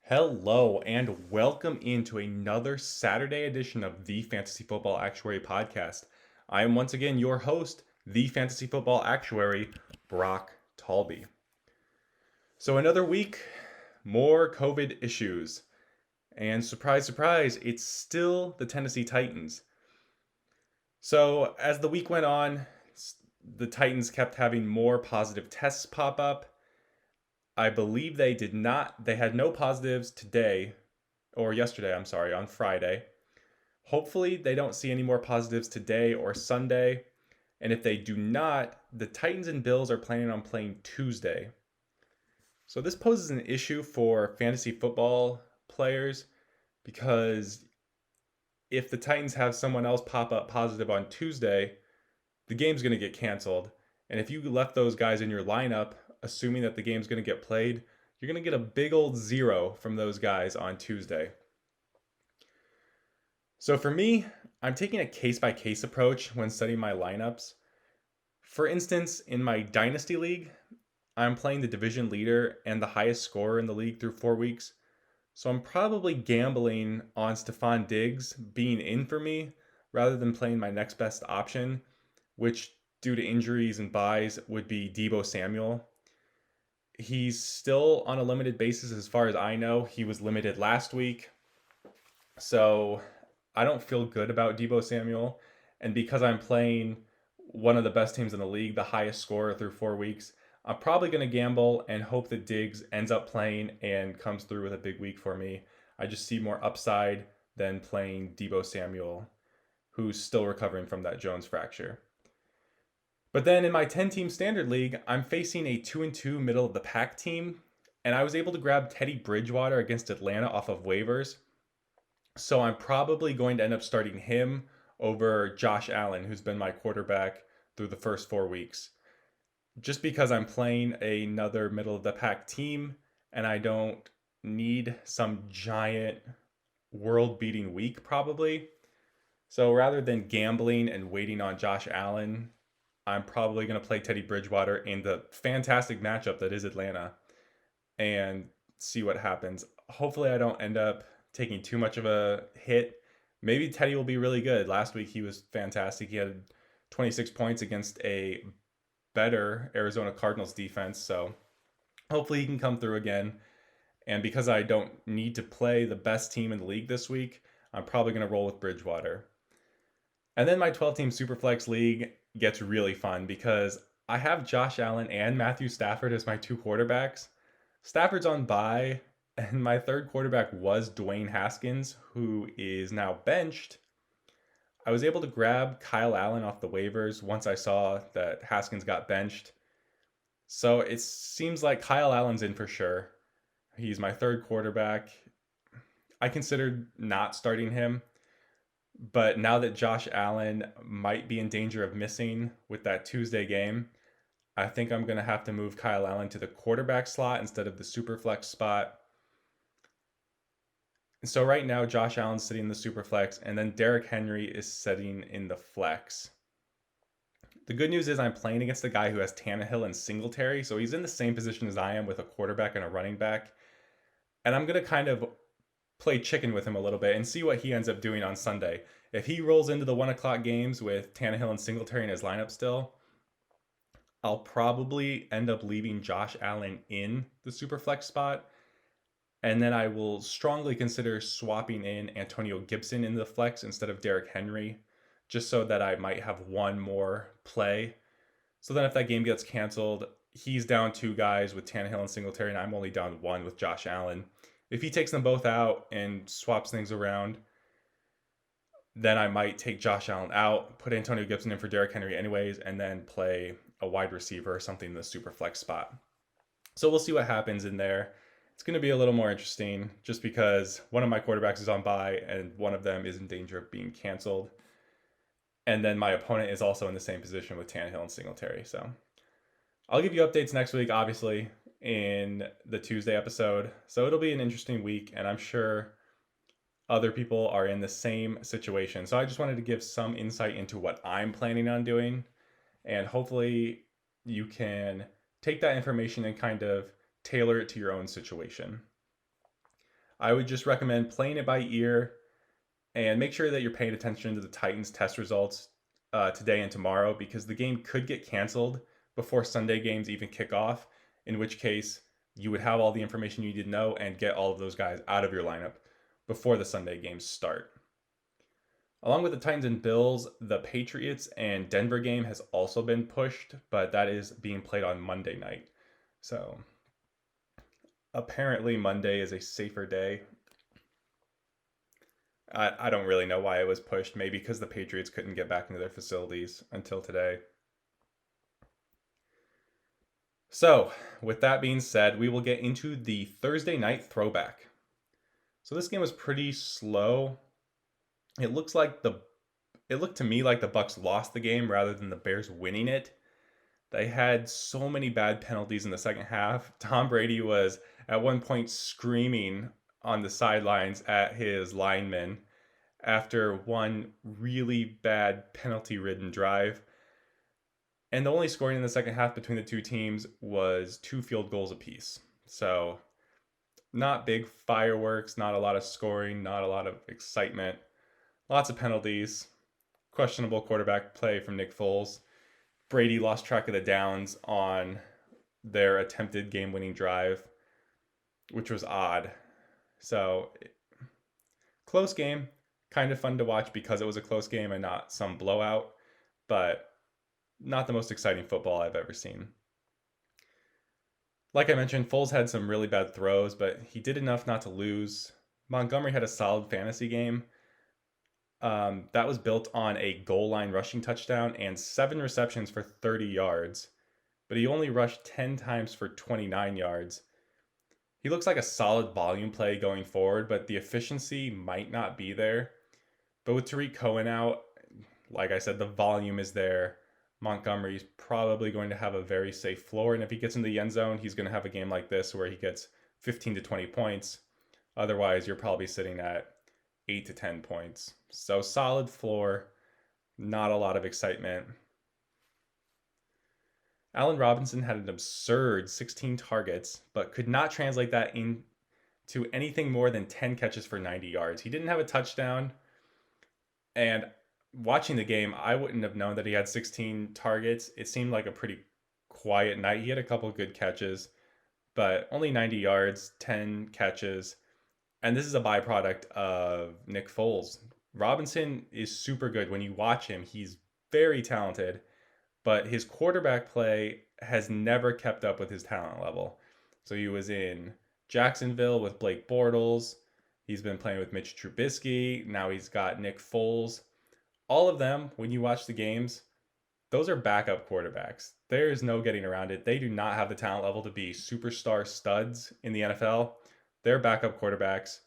Hello, and welcome into another Saturday edition of the Fantasy Football Actuary Podcast. I am once again your host, the Fantasy Football Actuary, Brock Talby. So, another week, more COVID issues. And surprise, surprise, it's still the Tennessee Titans. So, as the week went on, the Titans kept having more positive tests pop up. I believe they had no positives today, or yesterday, I'm sorry, on Friday. Hopefully, they don't see any more positives today or Sunday. And if they do not, the Titans and Bills are planning on playing Tuesday. So this poses an issue for fantasy football players because if the Titans have someone else pop up positive on Tuesday, the game's going to get canceled. And if you left those guys in your lineup, assuming that the game's going to get played, you're going to get a big old zero from those guys on Tuesday. So for me, I'm taking a case by case approach when setting my lineups. For instance, in my Dynasty League, I'm playing the division leader and the highest scorer in the league through 4 weeks. So I'm probably gambling on Stephon Diggs being in for me rather than playing my next best option, which due to injuries and buys would be Deebo Samuel. He's still on a limited basis as far as I know. He was limited last week. So I don't feel good about Deebo Samuel. And because I'm playing one of the best teams in the league, the highest scorer through 4 weeks, I'm probably going to gamble and hope that Diggs ends up playing and comes through with a big week for me. I just see more upside than playing Deebo Samuel, who's still recovering from that Jones fracture. But then in my 10 team standard league, I'm facing a 2-2 middle of the pack team, and I was able to grab Teddy Bridgewater against Atlanta off of waivers. So I'm probably going to end up starting him over Josh Allen, who's been my quarterback through the first 4 weeks. Just because I'm playing another middle of the pack team and I don't need some giant world beating week, probably. So rather than gambling and waiting on Josh Allen, I'm probably going to play Teddy Bridgewater in the fantastic matchup that is Atlanta and see what happens. Hopefully, I don't end up taking too much of a hit. Maybe Teddy will be really good. Last week, he was fantastic. He had 26 points against a better Arizona Cardinals defense. So hopefully, he can come through again. And because I don't need to play the best team in the league this week, I'm probably going to roll with Bridgewater. And then my 12 team Superflex league gets really fun because I have Josh Allen and Matthew Stafford as my two quarterbacks. Stafford's on bye, and my third quarterback was Dwayne Haskins, who is now benched. I was able to grab Kyle Allen off the waivers once I saw that Haskins got benched. So it seems like Kyle Allen's in for sure. He's my third quarterback. I considered not starting him, but now that Josh Allen might be in danger of missing with that Tuesday game, I think I'm going to have to move Kyle Allen to the quarterback slot instead of the super flex spot. And so right now, Josh Allen's sitting in the super flex, and then Derrick Henry is sitting in the flex. The good news is I'm playing against a guy who has Tannehill and Singletary, so he's in the same position as I am with a quarterback and a running back. And I'm going to kind of play chicken with him a little bit and see what he ends up doing on Sunday. If he rolls into the 1 o'clock games with Tannehill and Singletary in his lineup still, I'll probably end up leaving Josh Allen in the super flex spot. And then I will strongly consider swapping in Antonio Gibson in the flex instead of Derrick Henry, just so that I might have one more play. So then if that game gets canceled, he's down two guys with Tannehill and Singletary, and I'm only down one with Josh Allen. If he takes them both out and swaps things around, then I might take Josh Allen out, put Antonio Gibson in for Derrick Henry anyways, and then play a wide receiver or something in the super flex spot. So we'll see what happens in there. It's going to be a little more interesting just because one of my quarterbacks is on bye and one of them is in danger of being canceled. And then my opponent is also in the same position with Tannehill and Singletary. So I'll give you updates next week, obviously, in the Tuesday episode. So it'll be an interesting week, and I'm sure other people are in the same situation. So I just wanted to give some insight into what I'm planning on doing. And hopefully you can take that information and kind of tailor it to your own situation. I would just recommend playing it by ear and make sure that you're paying attention to the Titans test results today and tomorrow because the game could get canceled before Sunday games even kick off, in which case you would have all the information you need to know and get all of those guys out of your lineup before the Sunday games start. Along with the Titans and Bills, the Patriots and Denver game has also been pushed, but that is being played on Monday night. So apparently Monday is a safer day. I don't really know why it was pushed. Maybe because the Patriots couldn't get back into their facilities until today. So, with that being said, we will get into the Thursday night throwback. So this game was pretty slow. It looked to me like the Bucks lost the game rather than the Bears winning it. They had so many bad penalties in the second half. Tom Brady was at one point screaming on the sidelines at his linemen after one really bad penalty-ridden drive. And the only scoring in the second half between the two teams was 2 field goals apiece. So, not big fireworks, not a lot of scoring, not a lot of excitement. Lots of penalties. Questionable quarterback play from Nick Foles. Brady lost track of the downs on their attempted game-winning drive, which was odd. So, close game. Kind of fun to watch because it was a close game and not some blowout, but not the most exciting football I've ever seen. Like I mentioned, Foles had some really bad throws, but he did enough not to lose. Montgomery had a solid fantasy game. That was built on a goal line rushing touchdown and 7 receptions for 30 yards, but he only rushed 10 times for 29 yards. He looks like a solid volume play going forward, but the efficiency might not be there. But with Tariq Cohen out, like I said, the volume is there. Montgomery's probably going to have a very safe floor, and if he gets in the end zone, he's going to have a game like this where he gets 15 to 20 points. Otherwise, you're probably sitting at 8 to 10 points. So solid floor, not a lot of excitement. Allen Robinson had an absurd 16 targets, but could not translate that into anything more than 10 catches for 90 yards. He didn't have a touchdown, and watching the game, I wouldn't have known that he had 16 targets. It seemed like a pretty quiet night. He had a couple good catches, but only 90 yards, 10 catches. And this is a byproduct of Nick Foles. Robinson is super good. When you watch him, he's very talented, but his quarterback play has never kept up with his talent level. So he was in Jacksonville with Blake Bortles. He's been playing with Mitch Trubisky. Now he's got Nick Foles. All of them, when you watch the games, those are backup quarterbacks. There's no getting around it. They do not have the talent level to be superstar studs in the NFL. They're backup quarterbacks.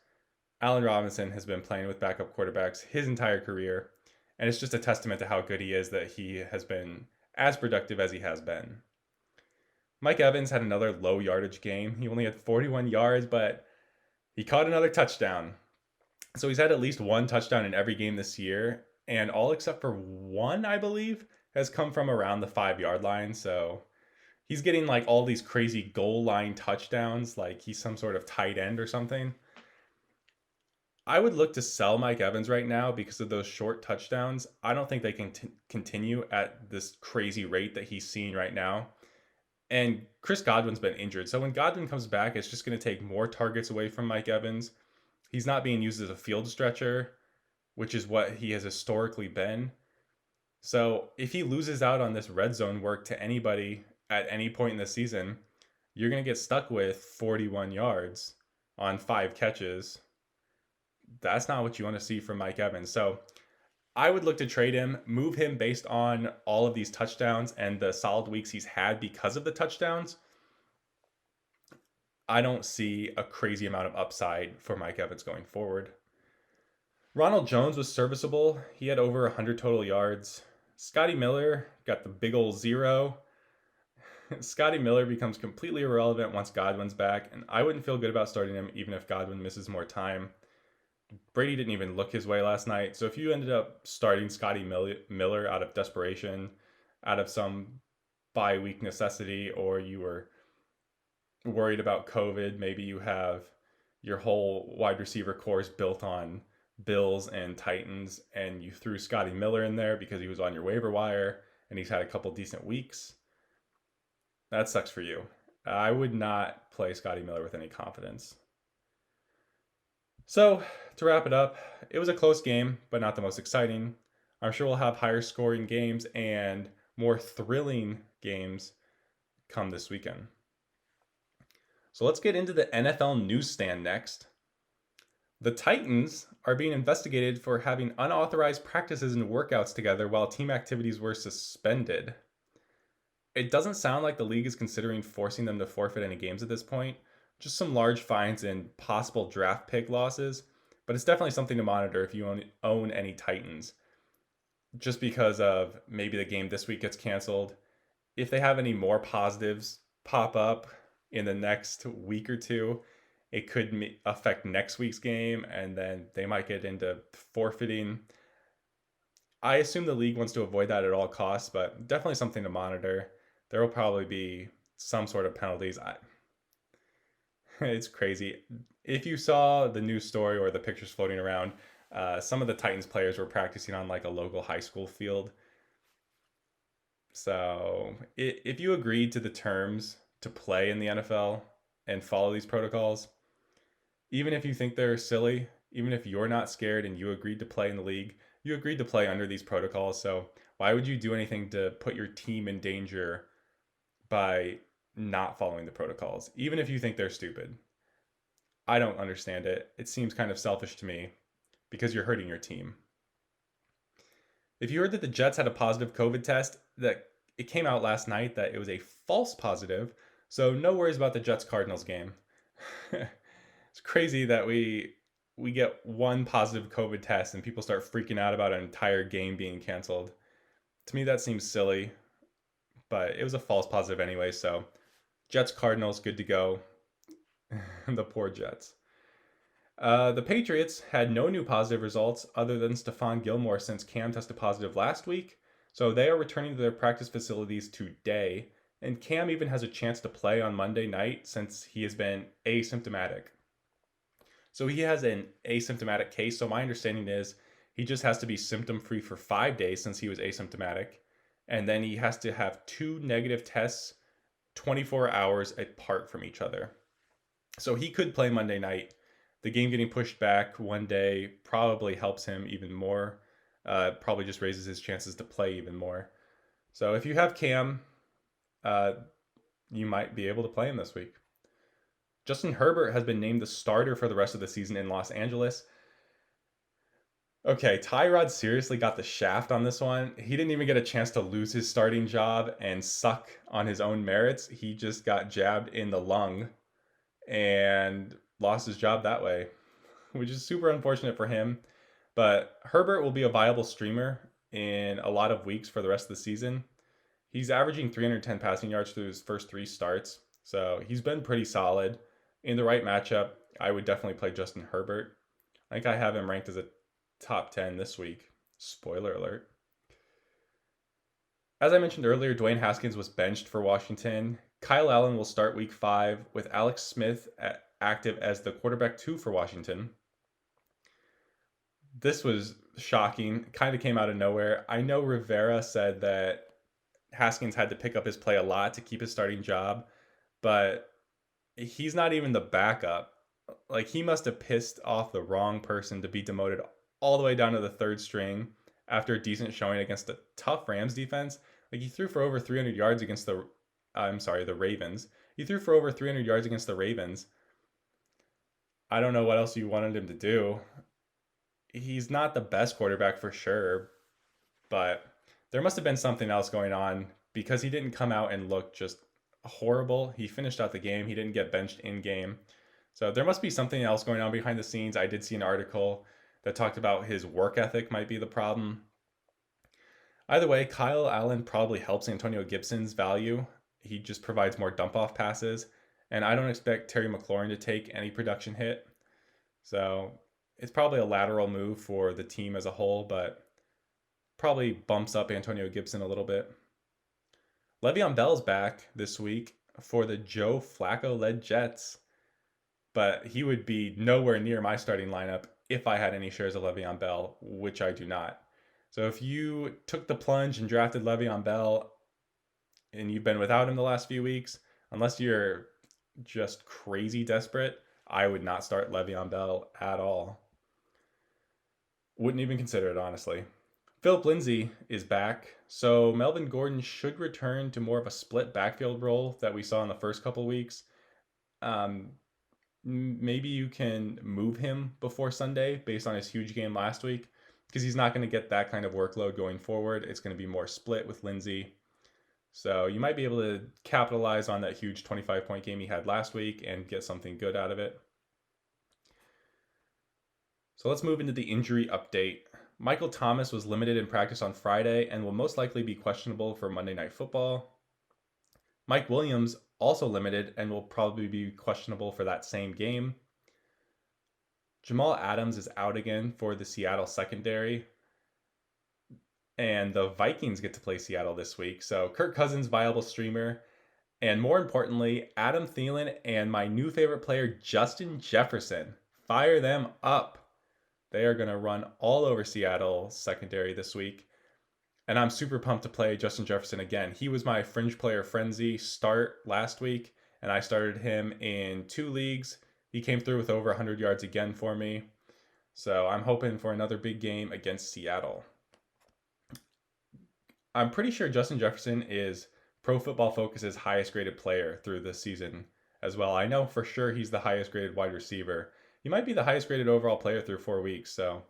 Allen Robinson has been playing with backup quarterbacks his entire career, and it's just a testament to how good he is that he has been as productive as he has been. Mike Evans had another low yardage game. He only had 41 yards, but he caught another touchdown. So he's had at least one touchdown in every game this year, and all except for one, I believe, has come from around the 5-yard line. So he's getting like all these crazy goal line touchdowns, like he's some sort of tight end or something. I would look to sell Mike Evans right now because of those short touchdowns. I don't think they can continue at this crazy rate that he's seeing right now. And Chris Godwin's been injured. So when Godwin comes back, it's just going to take more targets away from Mike Evans. He's not being used as a field stretcher, which is what he has historically been. So if he loses out on this red zone work to anybody at any point in the season, you're going to get stuck with 41 yards on 5 catches. That's not what you want to see from Mike Evans. So I would look to trade him, move him based on all of these touchdowns and the solid weeks he's had because of the touchdowns. I don't see a crazy amount of upside for Mike Evans going forward. Ronald Jones was serviceable. He had over 100 total yards. Scotty Miller got the big old 0. Scotty Miller becomes completely irrelevant once Godwin's back, and I wouldn't feel good about starting him even if Godwin misses more time. Brady didn't even look his way last night. So if you ended up starting Scotty Miller out of desperation, out of some bye-week necessity, or you were worried about COVID, maybe you have your whole wide receiver core is built on Bills and Titans, and you threw Scotty Miller in there because he was on your waiver wire and he's had a couple decent weeks. That sucks for you. I would not play Scotty Miller with any confidence. So, to wrap it up, it was a close game, but not the most exciting. I'm sure we'll have higher scoring games and more thrilling games come this weekend. So let's get into the NFL newsstand next. The Titans are being investigated for having unauthorized practices and workouts together while team activities were suspended. It doesn't sound like the league is considering forcing them to forfeit any games at this point, just some large fines and possible draft pick losses, but it's definitely something to monitor if you own any Titans. Just because of maybe the game this week gets canceled. If they have any more positives pop up in the next week or two, it could affect next week's game, and then they might get into forfeiting. I assume the league wants to avoid that at all costs, but definitely something to monitor. There will probably be some sort of penalties. It's crazy. If you saw the news story or the pictures floating around, some of the Titans players were practicing on like a local high school field. So if you agreed to the terms to play in the NFL and follow these protocols, even if you think they're silly, even if you're not scared and you agreed to play in the league, you agreed to play under these protocols. So why would you do anything to put your team in danger by not following the protocols, even if you think they're stupid? I don't understand it. It seems kind of selfish to me because you're hurting your team. If you heard that the Jets had a positive COVID test, that it came out last night that it was a false positive, so no worries about the Jets Cardinals game. It's crazy that we get one positive COVID test and people start freaking out about an entire game being canceled. To me, that seems silly, but it was a false positive anyway, so Jets Cardinals, good to go. The poor Jets. The Patriots had no new positive results other than Stephon Gilmore since Cam tested positive last week, so they are returning to their practice facilities today, and Cam even has a chance to play on Monday night since he has been asymptomatic. So he has an asymptomatic case, so my understanding is he just has to be symptom-free for 5 days since he was asymptomatic, and then he has to have 2 negative tests 24 hours apart from each other. So he could play Monday night. The game getting pushed back one day probably helps him even more. Probably just raises his chances to play even more. So if you have Cam, you might be able to play him this week. Justin Herbert has been named the starter for the rest of the season in Los Angeles. Okay, Tyrod seriously got the shaft on this one. He didn't even get a chance to lose his starting job and suck on his own merits. He just got jabbed in the lung and lost his job that way, which is super unfortunate for him. But Herbert will be a viable streamer in a lot of weeks for the rest of the season. He's averaging 310 passing yards through his first 3 starts, so he's been pretty solid. In the right matchup, I would definitely play Justin Herbert. I think I have him ranked as a top 10 this week. Spoiler alert. As I mentioned earlier, Dwayne Haskins was benched for Washington. Kyle Allen will start week 5 with Alex Smith active as the quarterback 2 for Washington. This was shocking. Kind of came out of nowhere. I know Rivera said that Haskins had to pick up his play a lot to keep his starting job, but he's not even the backup. Like, he must have pissed off the wrong person to be demoted all the way down to the 3rd string after a decent showing against a tough Rams defense. Like, he threw for over 300 yards against the Ravens. He threw for over 300 yards against the Ravens. I don't know what else you wanted him to do. He's not the best quarterback for sure, but there must have been something else going on because he didn't come out and look just horrible. He finished out the game. He didn't get benched in game. So there must be something else going on behind the scenes. I did see an article that talked about his work ethic might be the problem. Either way, Kyle Allen probably helps Antonio Gibson's value. He just provides more dump-off passes, and I don't expect Terry McLaurin to take any production hit. So it's probably a lateral move for the team as a whole, but probably bumps up Antonio Gibson a little bit. Le'Veon Bell's back this week for the Joe Flacco-led Jets, but he would be nowhere near my starting lineup if I had any shares of Le'Veon Bell, which I do not. So if you took the plunge and drafted Le'Veon Bell and you've been without him the last few weeks, unless you're just crazy desperate, I would not start Le'Veon Bell at all. Wouldn't even consider it, honestly. Philip Lindsay is back, so Melvin Gordon should return to more of a split backfield role that we saw in the first couple weeks. Um, Maybe you can move him before Sunday based on his huge game last week, because he's not going to get that kind of workload going forward. It's going to be more split with Lindsay. So you might be able to capitalize on that huge 25-point game he had last week and get something good out of it. So let's move into the injury update. Michael Thomas was limited in practice on Friday and will most likely be questionable for Monday Night Football. Mike Williams also limited and will probably be questionable for that same game. Jamal Adams is out again for the Seattle secondary. And the Vikings get to play Seattle this week. So Kirk Cousins, viable streamer. And more importantly, Adam Thielen and my new favorite player, Justin Jefferson. Fire them up. They are going to run all over Seattle secondary this week. And I'm super pumped to play Justin Jefferson again. He was my fringe player frenzy start last week, and I started him in 2 leagues. He came through with over 100 yards again for me. So I'm hoping for another big game against Seattle. I'm pretty sure Justin Jefferson is Pro Football Focus's highest graded player through this season as well. I know for sure he's the highest graded wide receiver. He might be the highest graded overall player through 4 weeks, so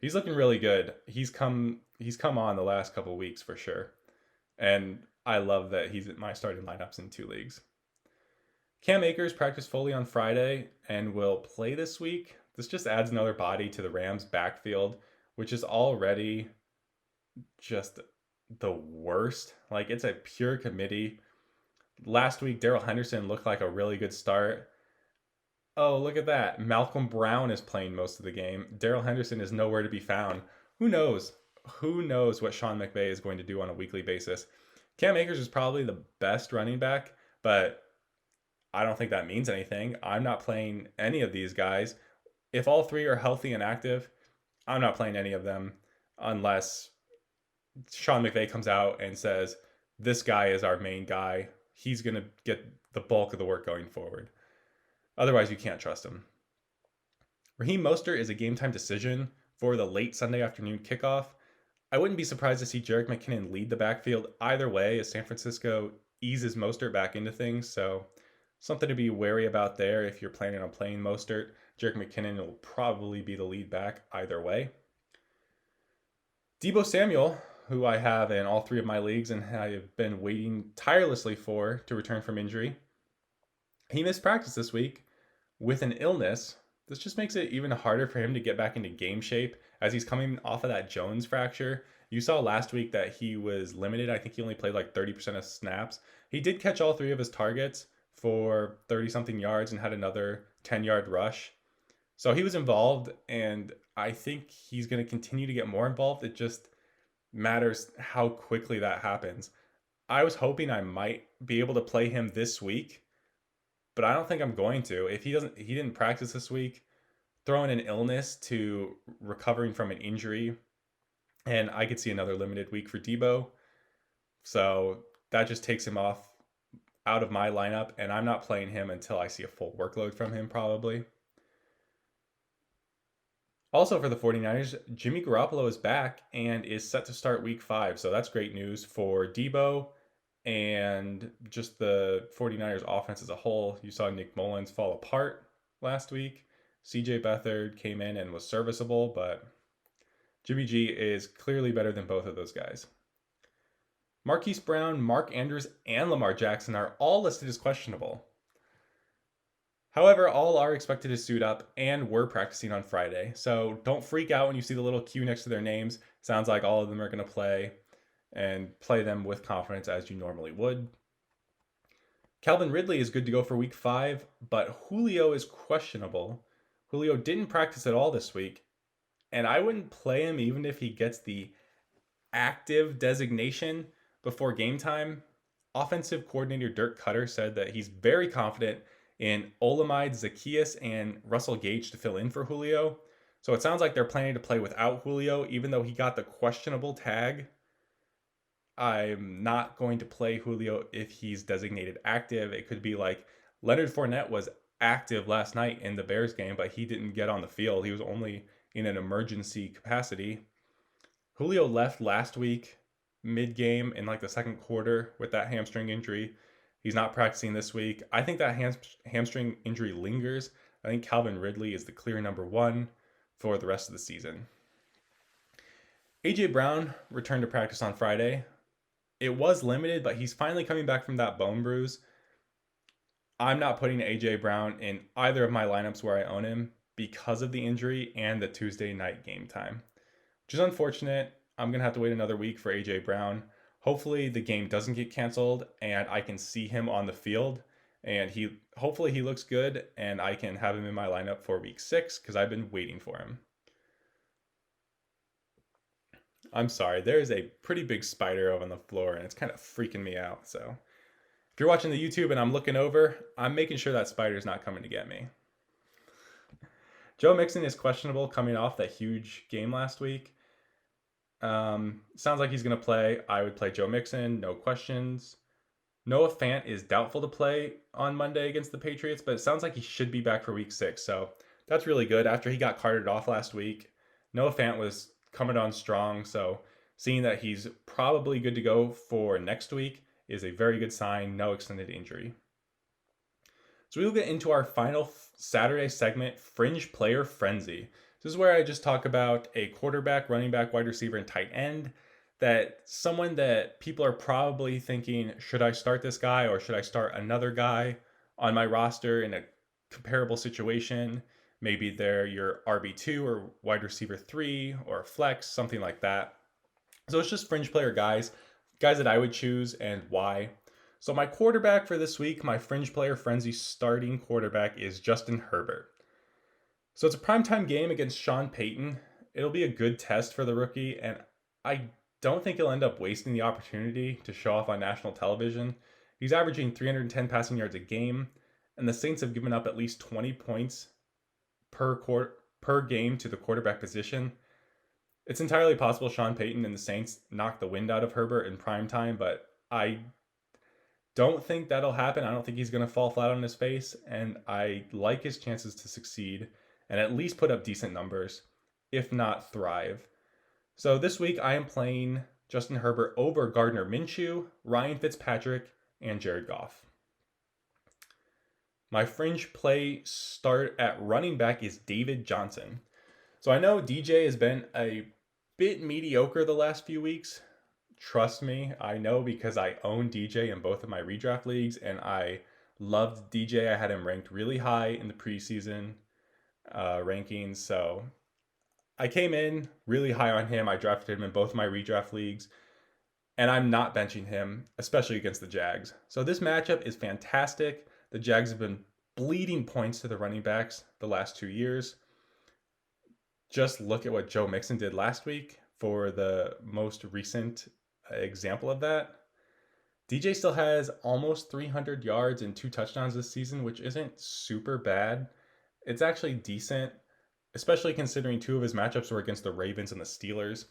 he's looking really good. He's come on the last couple weeks for sure. And I love that he's in my starting lineups in 2 leagues. Cam Akers practiced fully on Friday and will play this week. This just adds another body to the Rams backfield, which is already just the worst. Like, it's a pure committee. Last week, Darrell Henderson looked like a really good start. Oh, look at that. Malcolm Brown is playing most of the game. Darrell Henderson is nowhere to be found. Who knows? Who knows what Sean McVay is going to do on a weekly basis? Cam Akers is probably the best running back, but I don't think that means anything. I'm not playing any of these guys. If all 3 are healthy and active, I'm not playing any of them unless Sean McVay comes out and says, this guy is our main guy. He's going to get the bulk of the work going forward. Otherwise, you can't trust him. Raheem Mostert is a game-time decision for the late Sunday afternoon kickoff. I wouldn't be surprised to see Jerick McKinnon lead the backfield either way as San Francisco eases Mostert back into things. So something to be wary about there if you're planning on playing Mostert. Jerick McKinnon will probably be the lead back either way. Deebo Samuel, who I have in all 3 of my leagues and I have been waiting tirelessly for to return from injury. He missed practice this week with an illness. This just makes it even harder for him to get back into game shape as he's coming off of that Jones fracture. You saw last week that he was limited. I think he only played like 30% of snaps. He did catch all 3 of his targets for 30-something yards and had another 10-yard rush. So he was involved, and I think he's going to continue to get more involved. It just matters how quickly that happens. I was hoping I might be able to play him this week, but I don't think I'm going to. If he didn't practice this week, throwing an illness to recovering from an injury, and I could see another limited week for Deebo. So that just takes him out of my lineup, and I'm not playing him until I see a full workload from him probably. Also for the 49ers, Jimmy Garoppolo is back and is set to start week 5. So that's great news for Deebo and just the 49ers offense as a whole. You saw Nick Mullins fall apart last week. CJ Beathard came in and was serviceable, but Jimmy G is clearly better than both of those guys. Marquise Brown, Mark Andrews, and Lamar Jackson are all listed as questionable. However, all are expected to suit up and were practicing on Friday. So don't freak out when you see the little Q next to their names. Sounds like all of them are going to play and play them with confidence as you normally would. Calvin Ridley is good to go for week 5, but Julio is questionable. Julio didn't practice at all this week, and I wouldn't play him even if he gets the active designation before game time. Offensive coordinator Dirk Cutter said that he's very confident in Olamide Zacchaeus and Russell Gage to fill in for Julio. So it sounds like they're planning to play without Julio, even though he got the questionable tag. I'm not going to play Julio if he's designated active. It could be like Leonard Fournette was active last night in the Bears game, but he didn't get on the field. He was only in an emergency capacity. Julio left last week mid-game in like the second quarter with that hamstring injury. He's not practicing this week. I think that hamstring injury lingers. I think Calvin Ridley is the clear number one for the rest of the season. AJ Brown returned to practice on Friday. It was limited, but he's finally coming back from that bone bruise. I'm not putting AJ Brown in either of my lineups where I own him because of the injury and the Tuesday night game time, which is unfortunate. I'm going to have to wait another week for AJ Brown. Hopefully the game doesn't get canceled and I can see him on the field, and hopefully he looks good and I can have him in my lineup for week 6 because I've been waiting for him. I'm sorry, there's a pretty big spider over on the floor and it's kind of freaking me out. So if you're watching the YouTube and I'm looking over, I'm making sure that spider's not coming to get me. Joe Mixon is questionable coming off that huge game last week. Sounds like he's going to play. I would play Joe Mixon, no questions. Noah Fant is doubtful to play on Monday against the Patriots, but it sounds like he should be back for week 6. So that's really good. After he got carted off last week, Noah Fant was coming on strong. So seeing that he's probably good to go for next week is a very good sign. No extended injury. So we'll get into our final Saturday segment, Fringe Player Frenzy. This is where I just talk about a quarterback, running back, wide receiver, and tight end. Someone that people are probably thinking, should I start this guy or should I start another guy on my roster in a comparable situation? Maybe they're your RB2 or wide receiver 3 or flex, something like that. So it's just fringe player guys that I would choose and why. So my quarterback for this week, my Fringe Player Frenzy starting quarterback is Justin Herbert. So it's a primetime game against Sean Payton. It'll be a good test for the rookie, and I don't think he'll end up wasting the opportunity to show off on national television. He's averaging 310 passing yards a game, and the Saints have given up at least 20 points per game to the quarterback position. It's entirely possible Sean Payton and the Saints knock the wind out of Herbert in primetime, but I don't think that'll happen. I don't think he's going to fall flat on his face, and I like his chances to succeed and at least put up decent numbers, if not thrive. So this week I am playing Justin Herbert over Gardner Minshew, Ryan Fitzpatrick, and Jared Goff. My fringe play start at running back is David Johnson. So I know DJ has been a bit mediocre the last few weeks. Trust me, I know because I own DJ in both of my redraft leagues, and I loved DJ. I had him ranked really high in the preseason rankings. So I came in really high on him. I drafted him in both of my redraft leagues, and I'm not benching him, especially against the Jags. So this matchup is fantastic. The Jags have been bleeding points to the running backs the last 2 years. Just look at what Joe Mixon did last week for the most recent example of that. DJ still has almost 300 yards and 2 touchdowns this season, which isn't super bad. It's actually decent, especially considering 2 of his matchups were against the Ravens and the Steelers.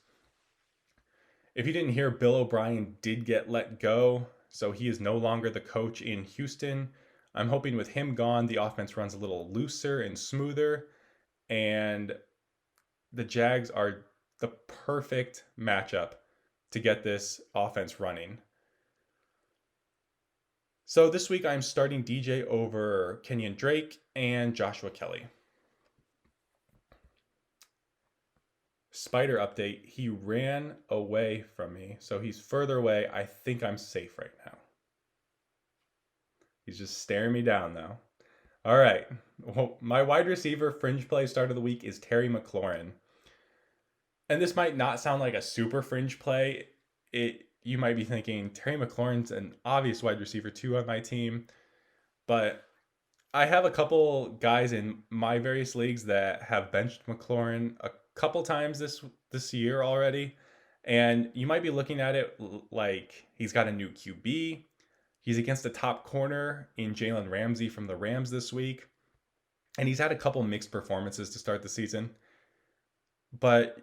If you didn't hear, Bill O'Brien did get let go, so he is no longer the coach in Houston. I'm hoping with him gone, the offense runs a little looser and smoother, and the Jags are the perfect matchup to get this offense running. So this week I'm starting DJ over Kenyon Drake and Joshua Kelly. Spider update, he ran away from me, so he's further away. I think I'm safe right now. He's just staring me down though. All right, well, my wide receiver fringe play start of the week is Terry McLaurin. And this might not sound like a super fringe play. You might be thinking, Terry McLaurin's an obvious wide receiver 2 on my team. But I have a couple guys in my various leagues that have benched McLaurin a couple times this year already. And you might be looking at it like he's got a new QB. He's against the top corner in Jalen Ramsey from the Rams this week. And he's had a couple mixed performances to start the season. But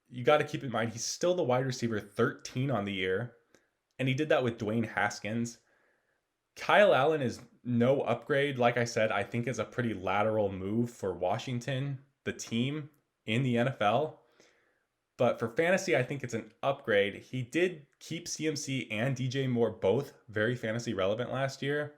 you got to keep in mind, he's still the wide receiver 13 on the year. And he did that with Dwayne Haskins. Kyle Allen is no upgrade. Like I said, I think it's a pretty lateral move for Washington, the team in the NFL. But for fantasy, I think it's an upgrade. He did keep CMC and DJ Moore both very fantasy relevant last year.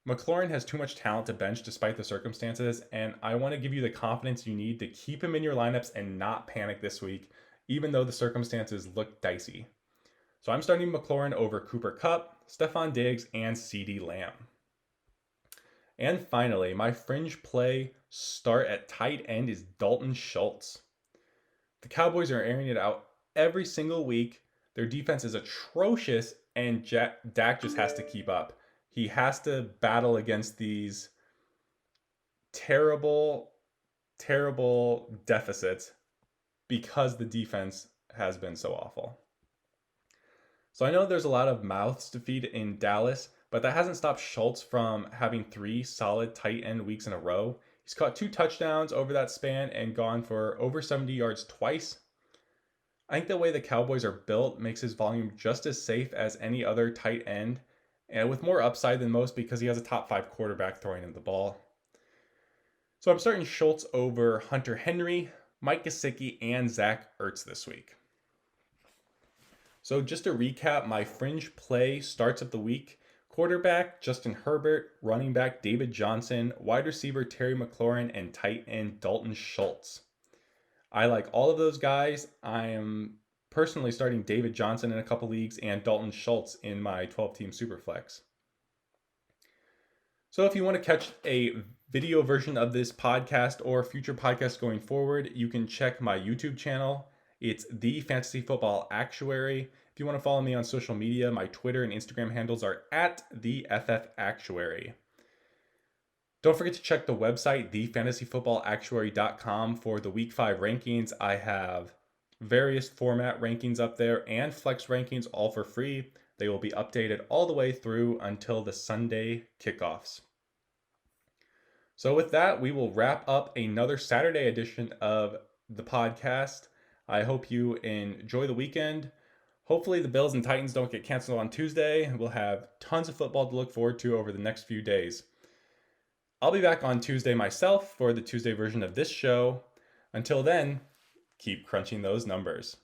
McLaurin has too much talent to bench despite the circumstances, and I want to give you the confidence you need to keep him in your lineups and not panic this week, even though the circumstances look dicey. So I'm starting McLaurin over Cooper Kupp, Stephon Diggs, and CeeDee Lamb. And finally, my fringe play start at tight end is Dalton Schultz. The Cowboys are airing it out every single week. Their defense is atrocious, and Dak just has to keep up. He has to battle against these terrible, terrible deficits because the defense has been so awful. So I know there's a lot of mouths to feed in Dallas, but that hasn't stopped Schultz from having 3 solid tight end weeks in a row. He's caught 2 touchdowns over that span and gone for over 70 yards twice. I think the way the Cowboys are built makes his volume just as safe as any other tight end, and with more upside than most because he has a top 5 quarterback throwing him the ball. So I'm starting Schultz over Hunter Henry, Mike Gesicki, and Zach Ertz this week. So just to recap, my fringe play starts of the week: quarterback Justin Herbert, running back David Johnson, wide receiver Terry McLaurin, and tight end Dalton Schultz. I like all of those guys. I am personally starting David Johnson in a couple leagues and Dalton Schultz in my 12-team Superflex. So if you want to catch a video version of this podcast or future podcasts going forward, you can check my YouTube channel. It's The Fantasy Football Actuary. If you want to follow me on social media, my Twitter and Instagram handles are at The FF Actuary. Don't forget to check the website, thefantasyfootballactuary.com, for the Week 5 rankings. I have various format rankings up there and flex rankings, all for free. They will be updated all the way through until the Sunday kickoffs. So with that, we will wrap up another Saturday edition of the podcast. I hope you enjoy the weekend. Hopefully the Bills and Titans don't get canceled on Tuesday. We'll have tons of football to look forward to over the next few days. I'll be back on Tuesday myself for the Tuesday version of this show. Until then, keep crunching those numbers.